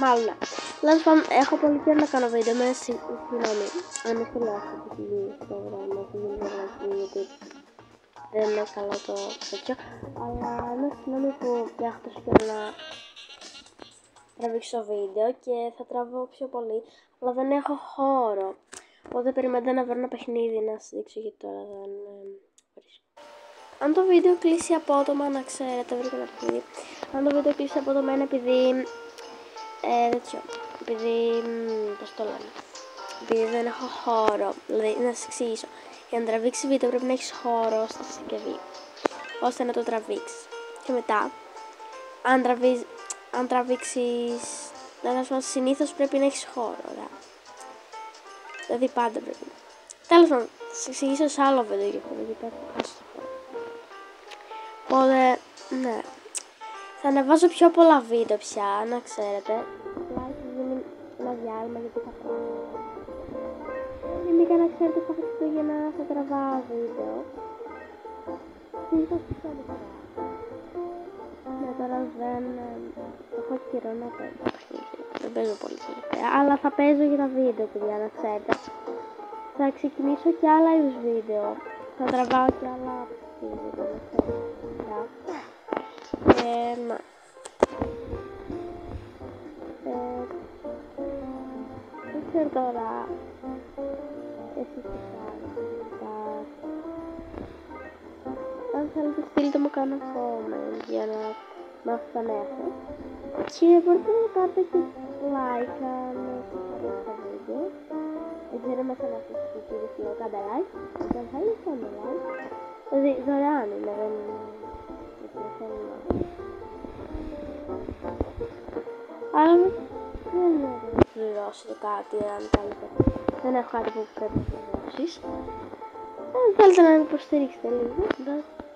Μάλλον ναι. Τέλος πάντων, έχω πολύ καιρό να κάνω βίντεο με συγγνώμη. Αν με σχολιάσετε τι γίνει στο γράμμα, τι γίνει γιατί δεν είναι καλό το τέτοιο. Αλλά ναι, συγγνώμη που έχω τόσο καιρό να τραβήξω βίντεο και θα τραβώ πιο πολύ. Αλλά δεν έχω χώρο. Οπότε περιμένετε να βρω ένα παιχνίδι να σας δείξω γιατί τώρα δεν βρίσκω. Αν το βίντεο κλείσει απότομα, να ξέρετε, βρήκα ένα παιχνίδι. Αν το βίντεο κλείσει απότομα είναι επειδή πώς το λένε, επειδή δεν έχω χώρο, δηλαδή να σας εξηγήσω. Για να τραβήξει βίντεο πρέπει να έχεις χώρο στη συσκευή, ώστε να το τραβήξεις. Και μετά, αν τραβήξεις, συνήθως πρέπει να έχεις χώρο, ωραία. Δηλαδή πάντα πρέπει. Τέλος πάντων, θα σας εξηγήσω σε άλλο βίντεο για αυτό, γιατί πρέπει να χάσω το χώρο. Οπότε, ναι. Θα ανεβάζω πιο πολλά βίντεο πια, να ξέρετε. Απλά ίσως γίνει ένα διάλειμμα γιατί θα κάνω. Γενικά να ξέρετε στα Χριστούγεννα θα τραβάω βίντεο. Συνήθως πιο μικρά. Ναι, τώρα δεν έχω καιρό να παίζω. Δεν παίζω πολύ τελευταία, αλλά θα παίζω για τα βίντεο, παιδιά, να ξέρετε. Θα ξεκινήσω και άλλα είδους βίντεο. Θα τραβάω και άλλα βίντεο, να ξέρετε. Ναι. Δεν ξέρω τώρα εσείς τι κάνετε. Αν θέλετε στείλτε μου κάνα comment για να μάθω τα νέα σας. Και μπορείτε να κάνετε και like αν σας αρέσει το βίντεο. Δεν ξέρω μέσα να σας στείλω κάντε like. Αν θέλετε κάντε like. Δηλαδή δωρεάν είναι, δεν θέλω να... Αλλά δεν έχω να πληρώσετε κάτι αν θέλετε. Δεν έχω κάτι που πρέπει να πληρώσεις. Αν θέλετε να με υποστηρίξετε λίγο,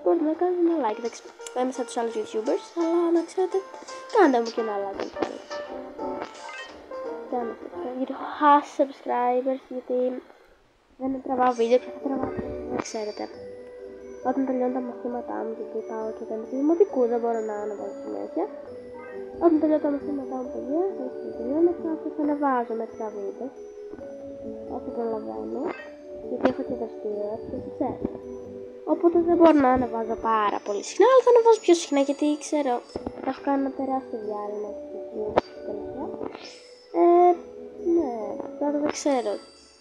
μπορείτε να κάνετε ένα like. Εντάξει, δεν είμαι σαν τους άλλους youtubers, αλλά να ξέρετε, κάντε μου και ένα like αν θέλετε. Κάντε subscribe, γιατί έχω χάσει subscribers, γιατί δεν τραβάω βίντεο και θα τραβάω βίντεο, να ξέρετε. Όταν τελειώνω τα μαθήματά μου, γιατί πάω και κάνω δημοτικού, δεν μπορώ να ανεβάζω συνέχεια. Όταν τελειώνω τα μαθήματά μου, παιδιά, θα ανεβάζω μερικά βίντεο. Όσο προλαβαίνω, γιατί έχω και δραστηριότητες, ξέρω. Οπότε δεν μπορώ να ανεβάζω πάρα πολύ συχνά, αλλά θα ανεβάζω πιο συχνά, γιατί ξέρω, έχω κάνει ένα τεράστιο διάλειμμα τελευταία. Ναι, τώρα δεν ξέρω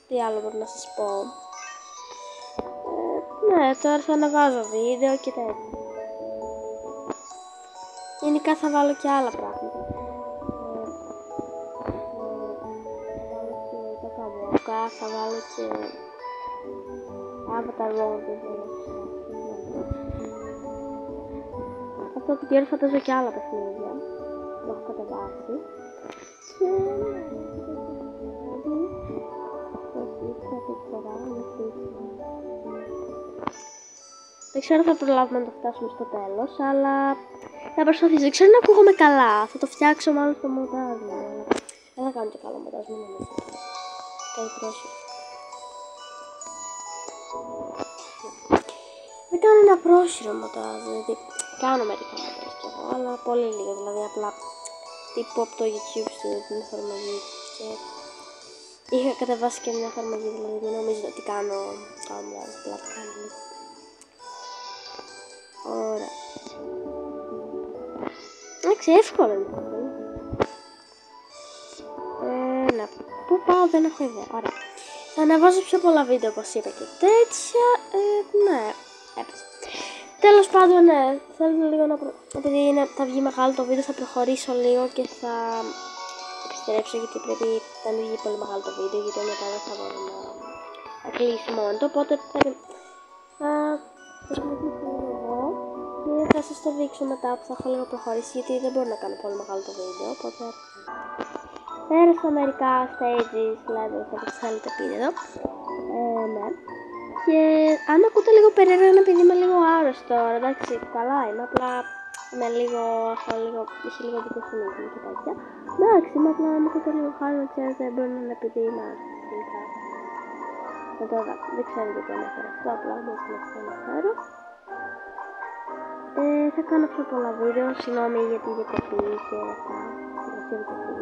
τι άλλο μπορώ να σας πω. Ναι, τώρα θα ανεβάζω βίντεο και τέτοια. Γενικά θα βάλω και άλλα πράγματα. Θα βάλω και τα καμπόκα, θα βάλω και Avatar World. Αυτό το καιρό θα παίζω και άλλα παιχνίδια. Το έχω κατεβάσει. Και δεν ξέρω αν θα προλάβουμε να το φτάσουμε στο τέλος, αλλά θα προσπαθήσω. Δεν ξέρω να ακούγομαι καλά. Θα το φτιάξω μάλλον στο μοντάζ μου. Δεν θα κάνω και καλό μοντάζ μου. Κάτι πρόσφυγε. Δεν κάνω ένα πρόσφυγο μοντάζ, δηλαδή κάνω μερικά μοντάζ κι εγώ, αλλά πολύ λίγο. Δηλαδή απλά τύπου από το YouTube στην εφαρμογή και είχα κατεβάσει και μια εφαρμογή, δηλαδή δεν νομίζω ότι κάνω μοντάζ, απλά το κάνω λίγο. Ωραία. Εντάξει, εύκολο είναι. Ναι, πού πάω δεν έχω ιδέα. Ωραία. Θα ανεβάζω πιο πολλά βίντεο όπως είπα και τέτοια. Ναι, έπαιζε. Τέλος πάντων, ναι, θέλω λίγο να επειδή θα βγει μεγάλο το βίντεο, θα προχωρήσω λίγο και θα επιστρέψω γιατί πρέπει να μην βγει πολύ μεγάλο το βίντεο, γιατί μετά δεν θα μπορώ να κλείσει μόνο το, οπότε θα προσπαθήσω λίγο και θα σας το δείξω μετά που θα έχω λίγο προχωρήσει, γιατί δεν μπορώ να κάνω πολύ μεγάλο το βίντεο, οπότε πέρασα μερικά stages, levels, όπως θέλετε πείτε εδώ. Ναι. Και αν ακούτε λίγο περίεργα είναι επειδή είμαι λίγο άρρωστο τώρα, εντάξει, καλά είμαι, απλά είμαι λίγο, είχε λίγο δικοσυνήθιμο και τέτοια. Εντάξει, είμαι απλά αν ακούτε λίγο χάρη, ξέρετε, μπορεί να είναι επειδή είμαι άρρωστο. Τώρα δεν ξέρω γιατί αναφέρω αυτό, απλά δεν ξέρω να αναφέρω. Θα κάνω πιο πολλά βίντεο, συγγνώμη για τη διακοπή και αυτά, τη διακοπή.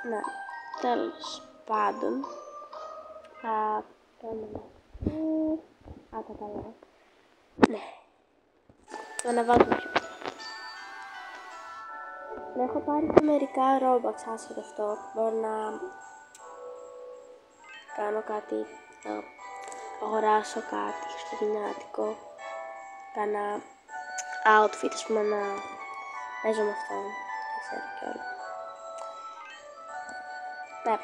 Ναι, τέλος πάντων, θα κάνουμε κατάλαβα. Ναι, το αναβάζουμε πιο πολλά. Έχω πάρει και μερικά Robux, άσχετο αυτό, μπορώ να κάνω κάτι, να αγοράσω κάτι χριστουγεννιάτικο, κάνα outfit, ας πούμε, να παίζω με αυτό, δεν ξέρω κιόλας. Ναι,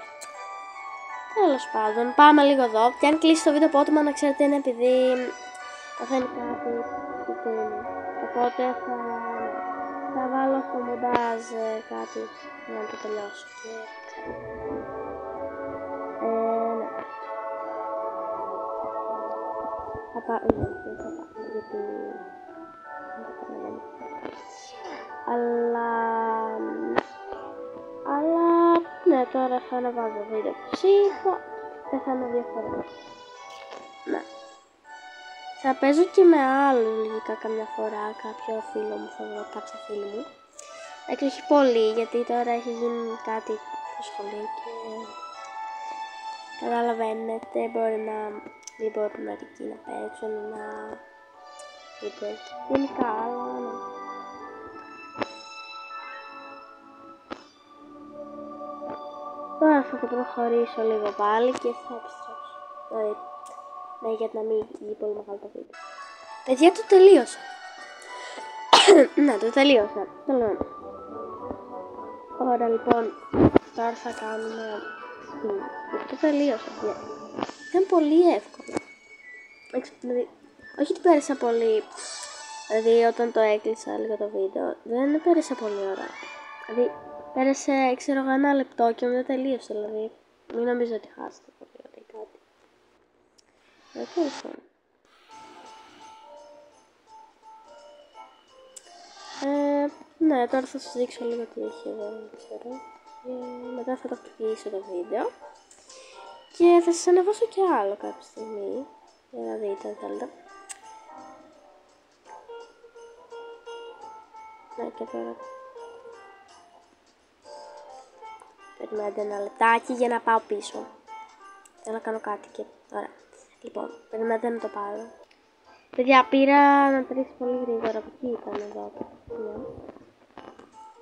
τέλος πάντων, πάμε λίγο εδώ, και αν κλείσει το βίντεο απότομα να ξέρετε είναι επειδή παθαίνει κάτι κουκούνι, οπότε θα βάλω στο μοντάζ κάτι για να το τελειώσω και ξέρω. Ναι. Θα πάω, γιατί αλλά ναι, τώρα θα αναβάζω βίντεο ψήφα, δεν θα είναι διαφορά. Ναι. Θα παίζω και με άλλους λογικά καμιά φορά, κάποιο φίλο μου, θα βρω κάποια φίλη μου. Όχι πολύ, γιατί τώρα έχει γίνει κάτι στο σχολείο και καταλαβαίνετε, μπορεί να μην μπορούν μερικοί να παίξουν, να είτε γενικά, αλλά ναι. Τώρα θα το προχωρήσω λίγο πάλι και θα επιστρέψω. Δηλαδή, ναι, για να μην γίνει πολύ μεγάλο το βίντεο. Παιδιά, το τελείωσα. Ναι, το τελείωσα. Ωραία, λοιπόν, τώρα θα κάνουμε το τελείωσα. Ήταν πολύ εύκολο. Δηλαδή, όχι ότι πέρασα πολύ. Δηλαδή, όταν το έκλεισα λίγο το βίντεο, δεν πέρασα πολύ ώρα. Δηλαδή, πέρασε, ξέρω εγώ, 1 λεπτό και μετά τελείωσε. Δηλαδή, μην νομίζω ότι χάσετε πολύ ώρα ή κάτι. Τέλος. Ναι, τώρα θα σας δείξω λίγο τι έχει εδώ, δεν ξέρω. Μετά θα το κλείσω το βίντεο και θα σας ανεβάσω και άλλο κάποια στιγμή για να δείτε αν θέλετε. Ναι, και τώρα περιμένετε 1 λεπτάκι για να πάω πίσω. Θέλω να κάνω κάτι και ωραία. Λοιπόν, περιμένετε να το πάρω. Παιδιά, πήρα να τρέξει πολύ γρήγορα, από εκεί ήταν εδώ.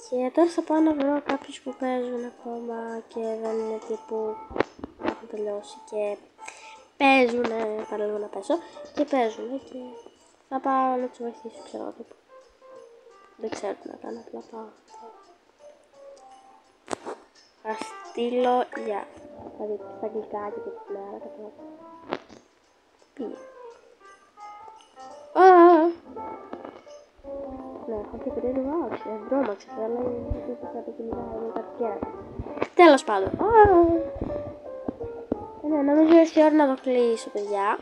Και τώρα θα πάω να βρω κάποιους που παίζουν ακόμα και δεν είναι τύπου έχουν τελειώσει και παίζουνε, παραλίγο να πέσω, και παίζουνε και θα πάω να τους βοηθήσω, ξέρω τύπου. Δεν ξέρω τι να κάνω, απλά πάω. Θα στείλω για, θα δείτε στα αγγλικά και την μέρα, κατάλαβα. Πήγε. Ναι, έχω και περίεργο άκουσα, δεν τρόμαξα, αλλά είναι κάτι κυνηγάει, είναι κάτι κέρα. Τέλος πάντων. Ναι, νομίζω ήρθε η ώρα να το κλείσω, παιδιά,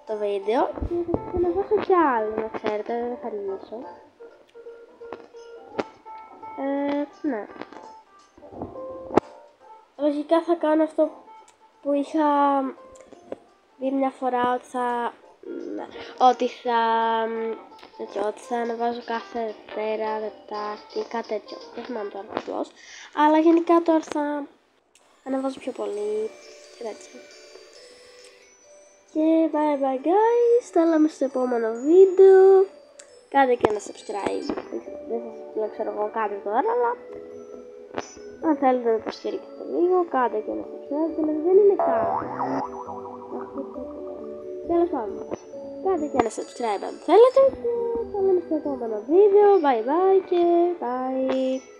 το βίντεο. Και να δώσω κι άλλο, να ξέρετε, δεν θα αργήσω. Ναι. Λογικά θα κάνω αυτό που είχα δει μια φορά, ότι θα ανεβάζω κάθε Δευτέρα, Τετάρτη, κάτι τέτοιο. Δεν θυμάμαι τώρα απλώς. Αλλά γενικά τώρα θα ανεβάζω πιο πολύ και τέτοια. Και bye bye guys, τα λέμε στο επόμενο βίντεο. Κάντε και ένα subscribe. Δεν σας λέω, ξέρω εγώ, κάτι τώρα, αλλά αν θέλετε να το στηρίξετε λίγο, κάντε και ένα subscribe. Δηλαδή δεν είναι κάτι. Τέλος πάντων, κάντε και ένα subscribe αν θέλετε και θα λέμε στο επόμενο βίντεο. Bye bye και bye.